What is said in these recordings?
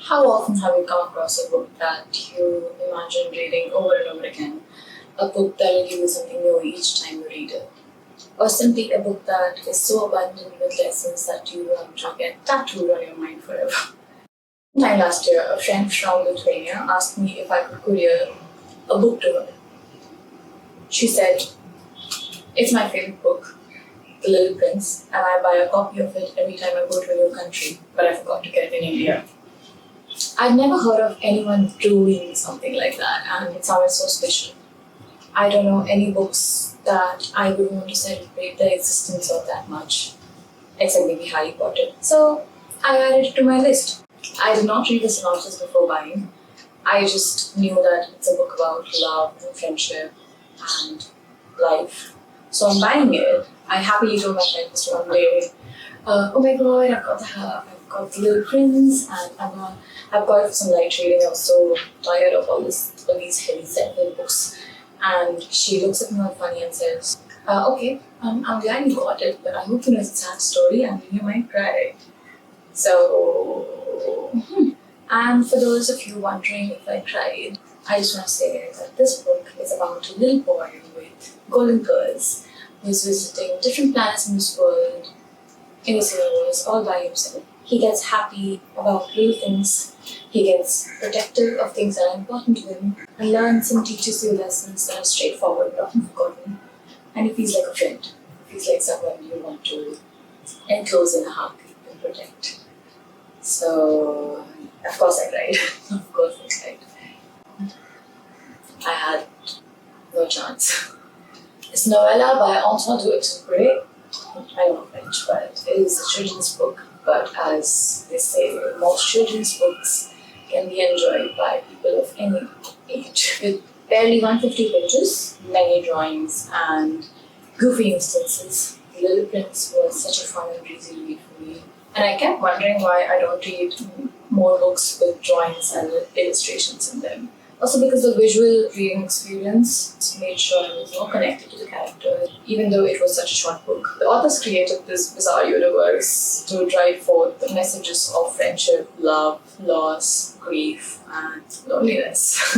How often have you come across a book that you imagine reading over and over again? A book that will give you something new each time you read it? Or simply a book that is so abundant with lessons that you want to get tattooed on your mind forever? Time last year, a friend from Lithuania asked me if I could courier a book to her. She said, "It's my favorite book, The Little Prince, and I buy a copy of it every time I go to a new country, but I forgot to get it in India." I'd never heard of anyone doing something like that, and it sounded so special. I don't know any books that I would want to celebrate the existence of that much, except maybe Harry Potter. So I added it to my list. I did not read the synopsis before buying. I just knew that it's a book about love and friendship and life. So I'm buying it. I happily told my friend this one day, "Oh my god, I've got The Little Prince, and I've got it for some light reading. I was so tired of all these heavy self-help books." And she looks at me all funny and says, "Okay, I'm glad you got it, but I hope you know it's a sad story and you might cry." So, and for those of you wondering if I cried, I just want to say that this book is about a little boy with golden curls who's visiting different planets in this world, in this universe, all by himself. He gets happy about little things, he gets protective of things that are important to him, and learns and teaches you lessons that are straightforward but often forgotten. And he feels like a friend. He feels like someone you want to enclose in a hug and protect. So, of course I cried. Of course I cried. I had no chance. It's a novella by Antoine De Saint-Exupéry. I know French, but it is a children's book. But as they say, most children's books can be enjoyed by people of any age. With barely 150 pages, many drawings, and goofy instances, The Little Prince was such a fun and breezy read for me. And I kept wondering why I don't read more books with drawings and illustrations in them. Also because the visual reading experience made sure I was more connected to the character, even though it was such a short book. The authors created this bizarre universe to drive forth the messages of friendship, love, loss, grief, and loneliness.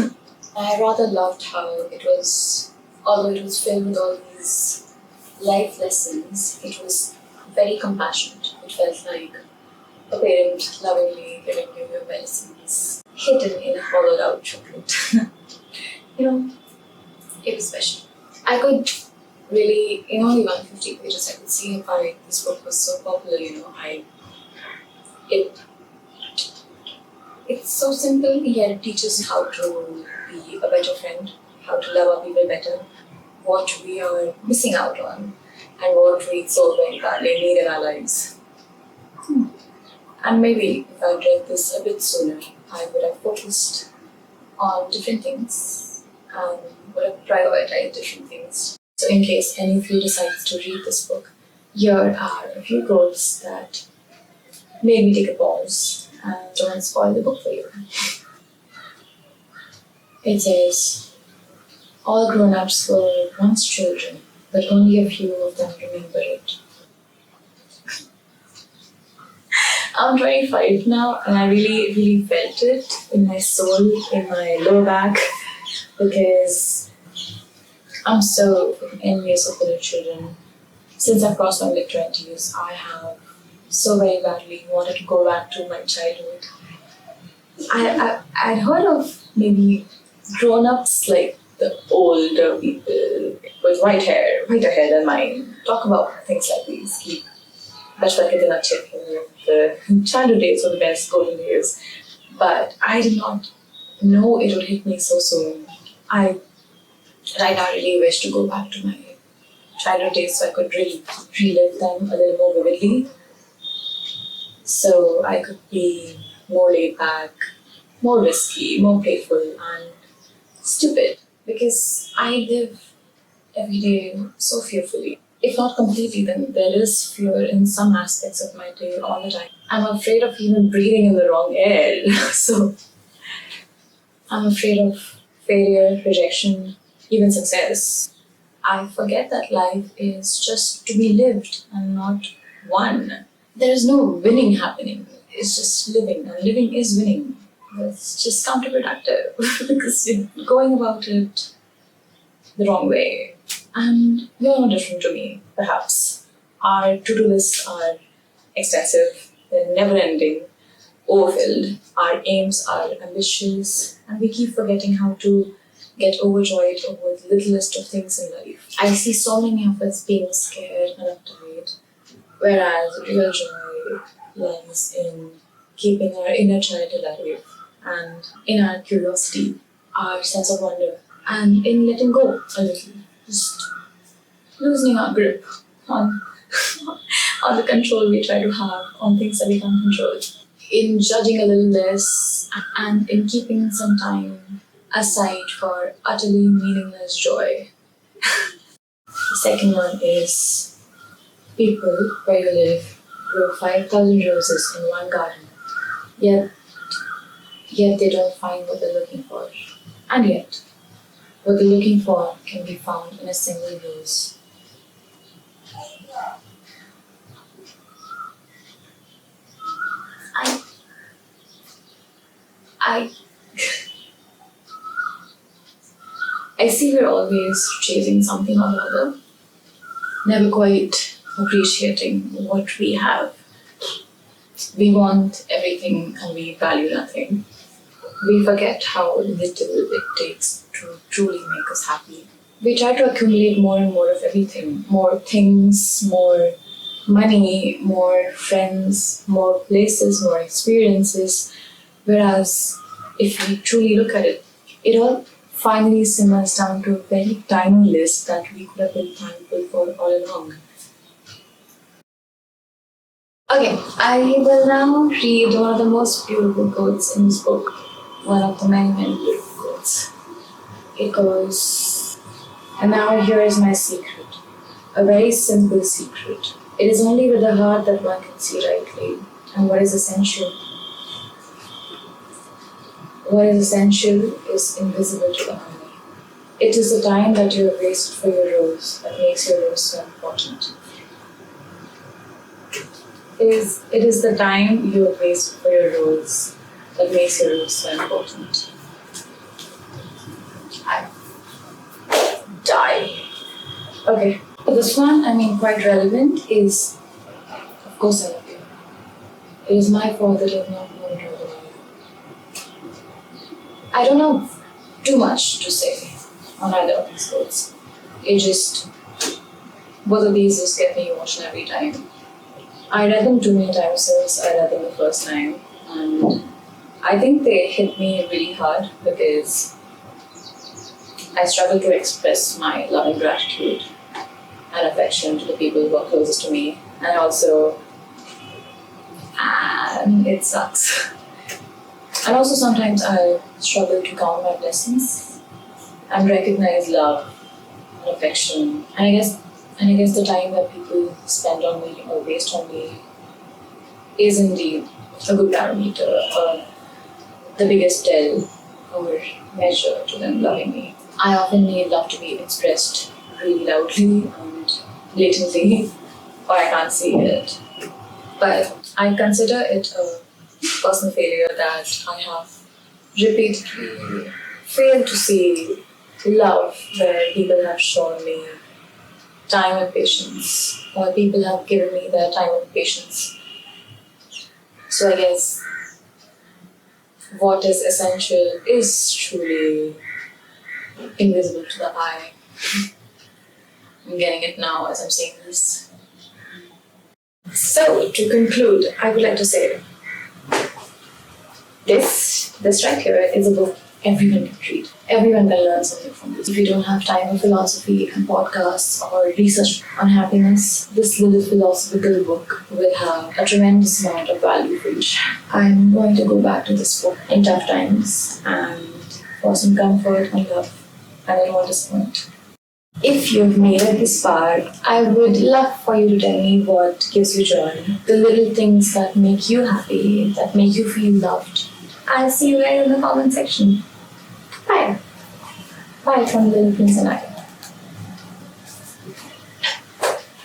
I rather loved how it was, although it was filled with all these life lessons, it was very compassionate. It felt like a parent lovingly giving you your medicines, hidden in a hollowed out chocolate. It was special. I could really, in only 150 pages, I could see why this book was so popular. It's so simple, yet it teaches how to be a better friend, how to love our people better, what we are missing out on, and what we so very badly need in our lives. And maybe if I read this a bit sooner, I would have focused on different things and would have prioritized different things. So in case any of you decides to read this book, here are a few quotes that made me take a pause and don't spoil the book for you. It says, "All grown-ups were once children, but only a few of them remember it." I'm 25 now, and I really, really felt it in my soul, in my lower back, because I'm so envious of little children. Since I've crossed my mid-20s, I have so very badly wanted to go back to my childhood. I'd heard of maybe grown-ups like the older people with whiter hair than mine, talk about things like these. Keep bachpan ke din achhe the childhood days were the best golden days. But I did not know it would hit me so soon. I right now really wish to go back to my childhood days so I could really relive them a little more vividly. So I could be more laid back, more risky, more playful, and stupid. Because I live every day so fearfully. If not completely, then there is fear in some aspects of my day all the time. I'm afraid of even breathing in the wrong air. So I'm afraid of failure, rejection, even success. I forget that life is just to be lived and not won. There is no winning happening. It's just living, and living is winning. it's just counterproductive because you're going about it the wrong way. And you're no different to me, perhaps. Our to-do lists are extensive, they're never-ending, overfilled. Our aims are ambitious, and we keep forgetting how to get overjoyed over the littlest of things in life. I see so many of us being scared and uptight, whereas real joy lies in keeping our inner child alive and in our curiosity, our sense of wonder, and in letting go a little, just loosening our grip on on the control we try to have on things that we can't control, in judging a little less, and in keeping some time aside for utterly meaningless joy. The second one is people where you live grow 5,000 roses in one garden, yet they don't find what they're looking for. And yet, what they're looking for can be found in a single rose. I see we're always chasing something or the other, never quite appreciating what we have. We want everything and we value nothing. We forget how little it takes to truly make us happy. We try to accumulate more and more of everything, more things, more money, more friends, more places, more experiences. Whereas if we truly look at it, it all finally simmers down to a very tiny list that we could have been thankful for all along. Okay, I will now read one of the most beautiful quotes in this book. One of the many, many beautiful quotes. It goes, "And now here is my secret, a very simple secret. It is only with the heart that one can see rightly, and what is essential. What is essential is invisible to the eye. It is the time that you have wasted for your rose that makes your rose so important. It is the time you have wasted for your rose that makes your rose so important." I die. Okay, but this one, quite relevant is, of course I love you. It is my fault that I have not known you alive. I don't know too much to say on either of these quotes. It just, both of these just get me emotional every time. I read them too many times since I read them the first time, and I think they hit me really hard because I struggle to express my love and gratitude and affection to the people who are closest to me, and it sucks. And also sometimes I struggle to count my blessings and recognize love and affection. And I guess the time that people spend on me or waste on me is indeed a good barometer or the biggest tell or measure to them loving me. I often need love to be expressed really loudly and blatantly, or I can't see it. But I consider it a personal failure that I have repeatedly failed to see love where people have shown me time and patience, or people have given me their time and patience. So I guess what is essential is truly invisible to the eye. I'm getting it now as I'm saying this. So, to conclude, I would like to say this right here is a book everyone can read. Everyone can learn something from this. If you don't have time for philosophy and podcasts or research on happiness, this little philosophical book will have a tremendous amount of value for you. I'm going to go back to this book in tough times and for some comfort and love, and I won't disappoint. If you've made it this far, I would love for you to tell me what gives you joy, the little things that make you happy, that make you feel loved. I'll see you guys in the comment section. Bye. Bye from Little Prince and I.